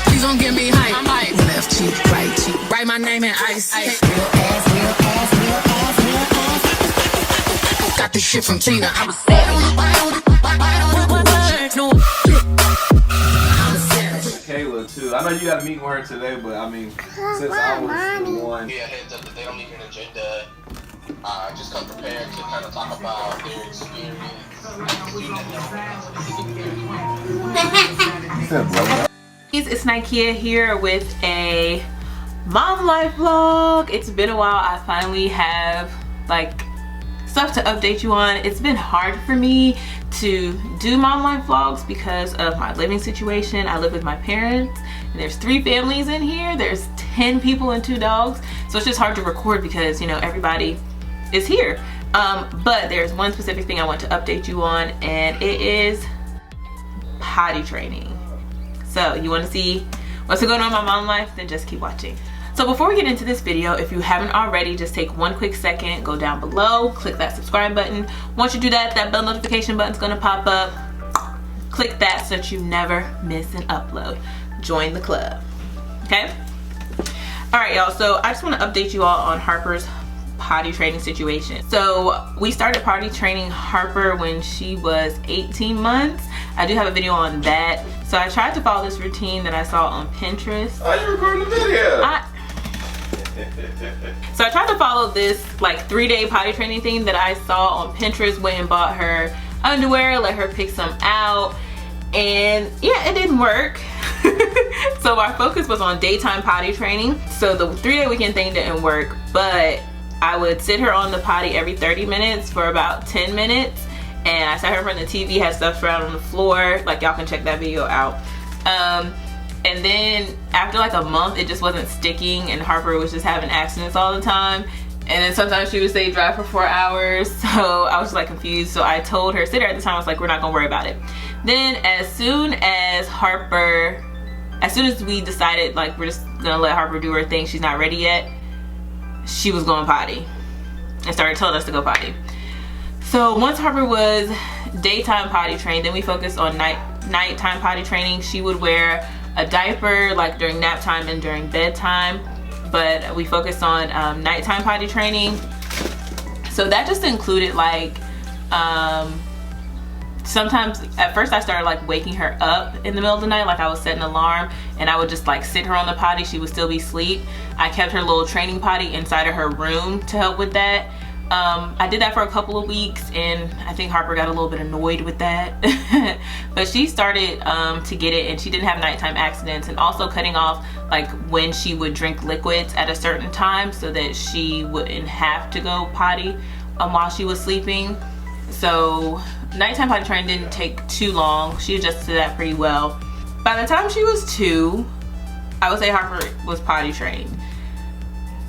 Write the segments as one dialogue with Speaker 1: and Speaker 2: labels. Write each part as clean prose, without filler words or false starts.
Speaker 1: Please don't give me hype. I'm hype. Left cheek, right cheek. Write my name in ice. Real ass, real ass, real ass, real ass. Got this shit from Tina. I'm a savage.
Speaker 2: Kayla too. I know you got to meet with her today, but I mean, since I was the one.
Speaker 3: Yeah, heads up that they don't need an agenda. Just come prepared to kind of talk about their experience.
Speaker 4: It's Nikea here with a mom life vlog. It's been a while. I finally have like stuff to update you on. It's been hard for me to do mom life vlogs because of my living situation. I live with my parents and there's 3 families in here. There's 10 people and 2 dogs. So it's just hard to record because, you know, everybody is here. But there's one specific thing I want to update you on, and it is potty training. So you want to see what's going on in my mom life, then just keep watching. So before we get into this video, if you haven't already, just take one quick second, go down below, click that subscribe button. Once you do that, that bell notification button's gonna pop up. Click that so that you never miss an upload. Join the club, okay? All right, y'all, so I just wanna update you all on Harper's potty training situation. So we started potty training Harper when she was 18 months. I do have a video on that. So I tried to follow this routine that I saw on Pinterest.
Speaker 2: Oh, you recording the video?
Speaker 4: So I tried to follow this like 3-day potty training thing that I saw on Pinterest. Went and bought her underwear, let her pick some out, and yeah, it didn't work. So our focus was on daytime potty training. So the 3-day weekend thing didn't work, but I would sit her on the potty every 30 minutes for about 10 minutes. And I sat her in front of the TV, had stuff spread out on the floor. Like, y'all can check that video out. And then after like a month, it just wasn't sticking, and Harper was just having accidents all the time. And then sometimes she would say drive for 4 hours. So I was just like confused. So I told her, sitter at the time, I was like, we're not gonna worry about it. Then as soon as we decided like we're just gonna let Harper do her thing, she's not ready yet, she was going potty and started telling us to go potty. So once Harper was daytime potty trained, then we focused on nighttime potty training. She would wear a diaper like during nap time and during bedtime, but we focused on nighttime potty training. So that just included like sometimes at first I started like waking her up in the middle of the night. Like I would set an alarm and I would just like sit her on the potty. She would still be asleep. I kept her little training potty inside of her room to help with that. I did that for a couple of weeks, and I think Harper got a little bit annoyed with that. But she started to get it, and she didn't have nighttime accidents, and also cutting off like when she would drink liquids at a certain time so that she wouldn't have to go potty while she was sleeping. So nighttime potty training didn't take too long. She adjusted to that pretty well. By the time she was 2, I would say Harper was potty trained.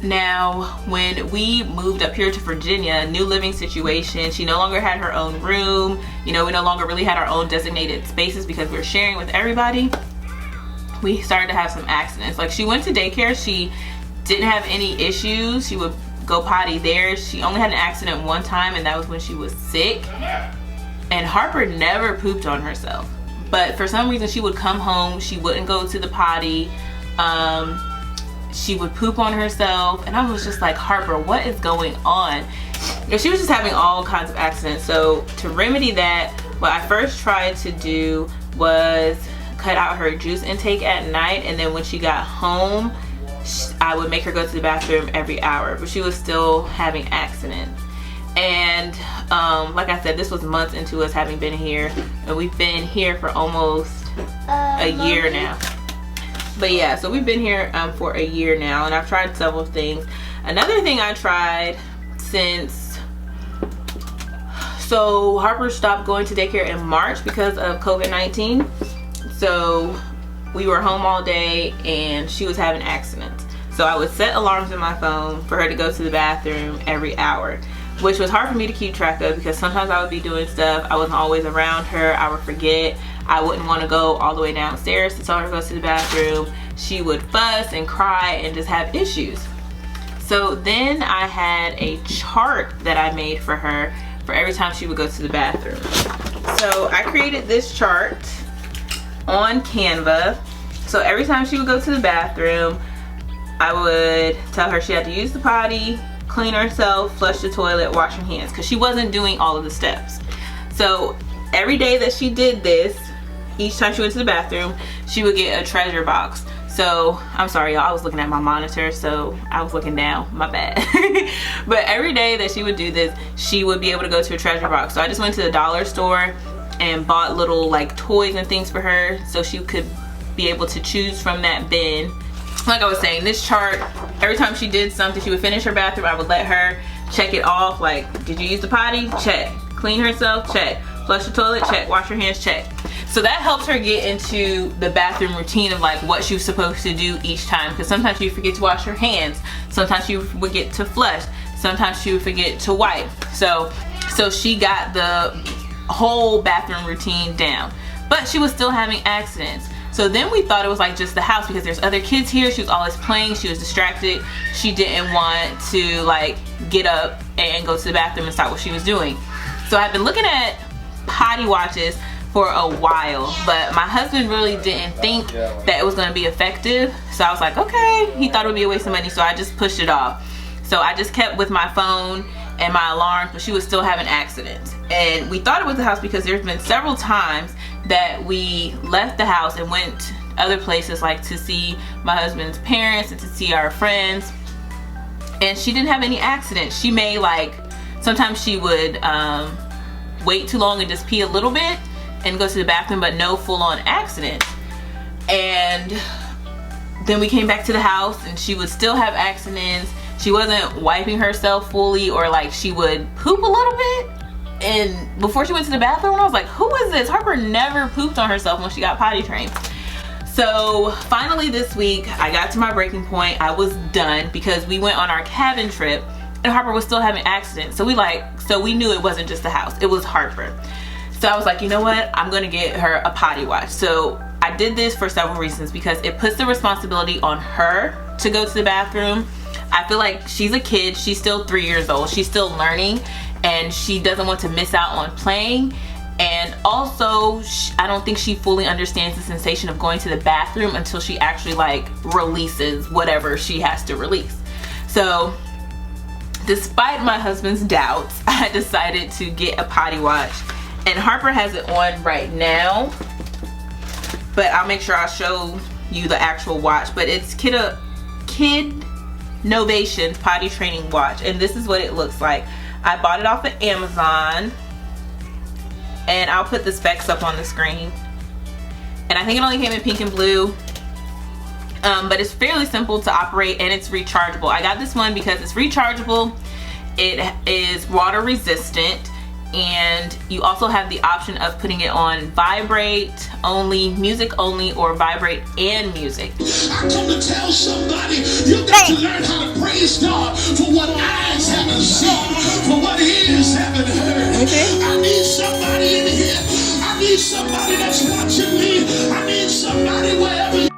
Speaker 4: Now, when we moved up here to Virginia, new living situation, she no longer had her own room. You know, we no longer really had our own designated spaces because we were sharing with everybody. We started to have some accidents. Like, she went to daycare, she didn't have any issues. She would go potty there. She only had an accident one time, and that was when she was sick. And Harper never pooped on herself. But for some reason, she would come home, she wouldn't go to the potty. She would poop on herself, and I was just like, Harper, what is going on? And she was just having all kinds of accidents. So to remedy that, what I first tried to do was cut out her juice intake at night, and then when she got home, I would make her go to the bathroom every hour, but she was still having accidents. And like I said, this was months into us having been here, and we've been here for almost a year now. But yeah, so we've been here for a year now, and I've tried several things. Another thing I tried so Harper stopped going to daycare in March because of COVID-19. So we were home all day and she was having accidents. So I would set alarms in my phone for her to go to the bathroom every hour, which was hard for me to keep track of because sometimes I would be doing stuff, I wasn't always around her, I would forget. I wouldn't want to go all the way downstairs to tell her to go to the bathroom. She would fuss and cry and just have issues. So then I had a chart that I made for her for every time she would go to the bathroom. So I created this chart on Canva. So every time she would go to the bathroom, I would tell her she had to use the potty, clean herself, flush the toilet, wash her hands, because she wasn't doing all of the steps. So every day that she did this, each time she went to the bathroom, she would get a treasure box. So I'm sorry y'all, I was looking at my monitor, so I was looking down, my bad. But every day that she would do this, she would be able to go to a treasure box. So I just went to the dollar store and bought little like toys and things for her so she could be able to choose from that bin. Like I was saying, this chart, every time she did something, she would finish her bathroom, I would let her check it off, like, did you use the potty? Check. Clean herself? Check. Flush the toilet? Check. Wash your hands? Check. So that helps her get into the bathroom routine of like what she was supposed to do each time, because sometimes she would forget to wash her hands, sometimes she would forget to flush, sometimes she would forget to wipe. So she got the whole bathroom routine down, but she was still having accidents. So then we thought it was like just the house, because there's other kids here. She was always playing, she was distracted, she didn't want to like get up and go to the bathroom and stop what she was doing. So I've been looking at potty watches for a while, but my husband really didn't think that it was going to be effective. So I was like, okay, he thought it would be a waste of money, so I just pushed it off. So I just kept with my phone and my alarms, but she was still having accidents. And we thought it was the house because there's been several times that we left the house and went other places, like to see my husband's parents and to see our friends, and she didn't have any accidents. She may like, sometimes she would wait too long and just pee a little bit and go to the bathroom, but no full-on accident. And then we came back to the house and she would still have accidents. She wasn't wiping herself fully, or like she would poop a little bit. And before she went to the bathroom, I was like, who is this? Harper never pooped on herself when she got potty trained. So finally this week, I got to my breaking point. I was done, because we went on our cabin trip and Harper was still having accidents. So we knew it wasn't just the house, it was Harper. So I was like, you know what? I'm gonna get her a potty watch. So I did this for several reasons, because it puts the responsibility on her to go to the bathroom. I feel like she's a kid, she's still 3 years old, she's still learning, and she doesn't want to miss out on playing. And also, I don't think she fully understands the sensation of going to the bathroom until she actually like releases whatever she has to release. So despite my husband's doubts, I decided to get a potty watch. And Harper has it on right now, but I'll make sure I'll show you the actual watch. But it's Kidnovations potty training watch, and this is what it looks like. I bought it off of Amazon, and I'll put the specs up on the screen. And I think it only came in pink and blue, but it's fairly simple to operate, and it's rechargeable. I got this one because it's rechargeable, it is water resistant, and you also have the option of putting it on vibrate only, music only, or vibrate and music.
Speaker 5: I come to tell somebody, you got to learn how to praise God for what eyes haven't seen, for what ears haven't heard. I need somebody in here. I need somebody that's watching me. I need somebody wherever you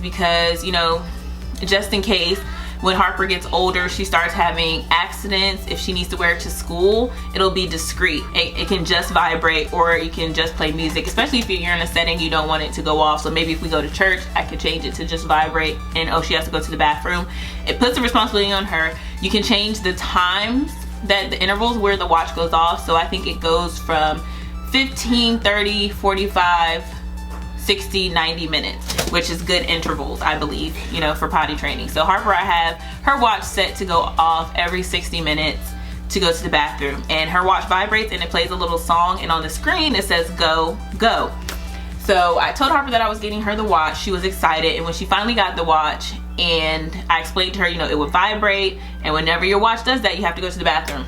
Speaker 4: because, you know, just in case when Harper gets older she starts having accidents, if she needs to wear it to school, it'll be discreet. It can just vibrate, or you can just play music, especially if you're in a setting you don't want it to go off. So maybe if we go to church, I could change it to just vibrate, and oh, she has to go to the bathroom. It puts the responsibility on her. You can change the times, that the intervals where the watch goes off. So I think it goes from 15, 30, 45, 60, 90 minutes, which is good intervals, I believe, you know, for potty training. So Harper, I have her watch set to go off every 60 minutes to go to the bathroom, and her watch vibrates and it plays a little song, and on the screen it says go, go. So I told Harper that I was getting her the watch. She was excited, and when she finally got the watch and I explained to her, you know, it would vibrate, and whenever your watch does that, you have to go to the bathroom.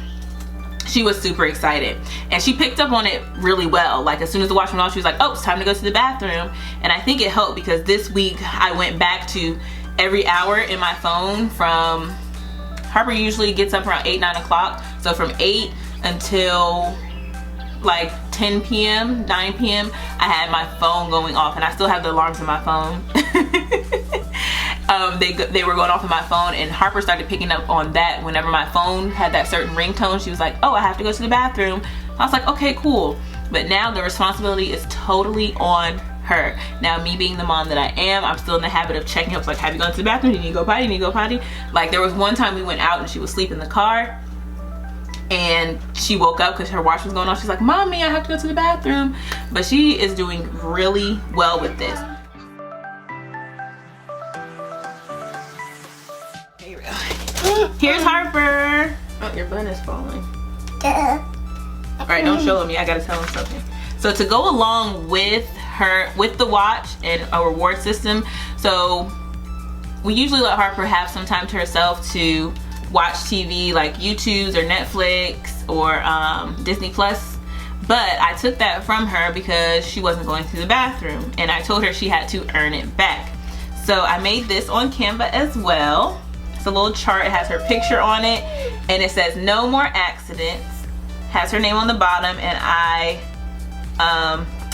Speaker 4: She was super excited, and she picked up on it really well. Like, as soon as the watch went off, she was like, oh, it's time to go to the bathroom. And I think it helped because this week I went back to every hour in my phone. From Harper usually gets up around 8, 9 o'clock. So from 8 until like 10 p.m., 9 p.m., I had my phone going off, and I still have the alarms in my phone. They were going off on my phone, and Harper started picking up on that. Whenever my phone had that certain ringtone, she was like, oh, I have to go to the bathroom. I was like, okay, cool. But now the responsibility is totally on her. Now, me being the mom that I am, I'm still in the habit of checking up, like, have you gone to the bathroom? Do you need to go potty? Do you need to go potty? Like, there was one time we went out and she was asleep in the car, and she woke up because her watch was going on. She's like, mommy, I have to go to the bathroom. But she is doing really well with this. Here's Harper. Oh, your bun is falling. Alright, don't show him yet. I gotta tell him something. So to go along with the watch and a reward system, so we usually let Harper have some time to herself to watch TV, like YouTube's or Netflix or Disney Plus. But I took that from her because she wasn't going to the bathroom, and I told her she had to earn it back. So I made this on Canva as well. It's a little chart. It has her picture on it, and it says no more accidents. Has her name on the bottom, and I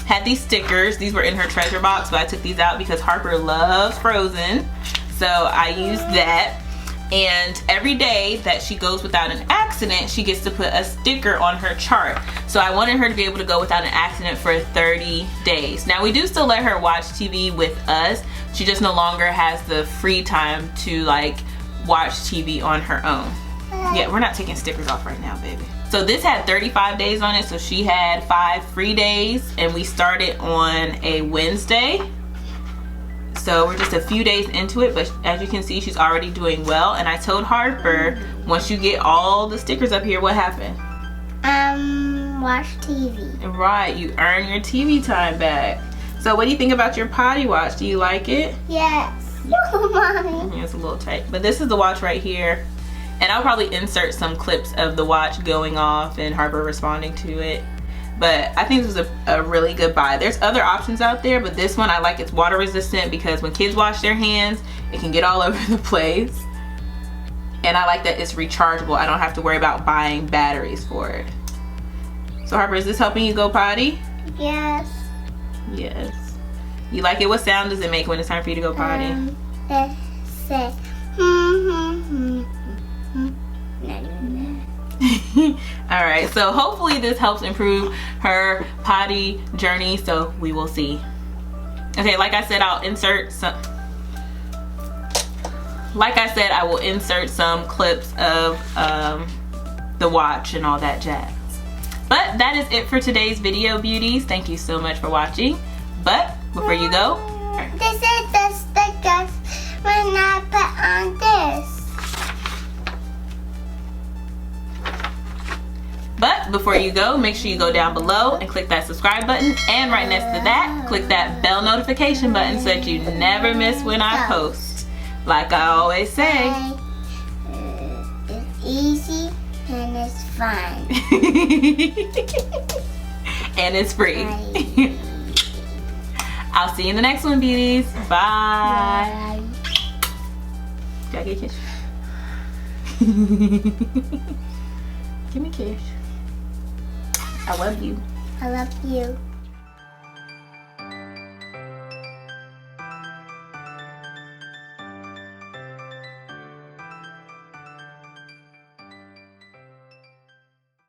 Speaker 4: had these stickers. These were in her treasure box, but I took these out because Harper loves Frozen. So I used that. And every day that she goes without an accident, she gets to put a sticker on her chart. So I wanted her to be able to go without an accident for 30 days. Now, we do still let her watch TV with us. She just no longer has the free time to like watch TV on her own. Yeah, we're not taking stickers off right now, baby. So this had 35 days on it, so she had 5 free days, and we started on a Wednesday. So we're just a few days into it, but as you can see, she's already doing well. And I told Harper, once you get all the stickers up here, what happened?
Speaker 6: Watch TV.
Speaker 4: Right, you earn your TV time back. So what do you think about your potty watch? Do you like it?
Speaker 6: Yes. Mommy.
Speaker 4: It's a little tight, but this is the watch right here. And I'll probably insert some clips of the watch going off and Harper responding to it. But I think this is a really good buy. There's other options out there, but this one I like. It's water resistant because when kids wash their hands, it can get all over the place. And I like that it's rechargeable. I don't have to worry about buying batteries for it. So Harper, is this helping you go potty?
Speaker 6: Yes.
Speaker 4: Yes. You like it? What sound does it make when it's time for you to go potty?
Speaker 6: It says
Speaker 4: Alright, so hopefully this helps improve her potty journey, so we will see. Okay, like I said, I will insert some clips of the watch and all that jazz. But that is it for today's video, beauties. Thank you so much for watching. But before you go,
Speaker 6: this is the stickers when I put on this.
Speaker 4: But before you go, make sure you go down below and click that subscribe button, and right next to that, click that bell notification button so that you never miss when I post. Like I always say,
Speaker 6: it's easy and it's fun.
Speaker 4: and it's free. I'll see you in the next one, beauties. Bye. Can I get a kiss? Give me a kiss. I love you.
Speaker 6: I love you.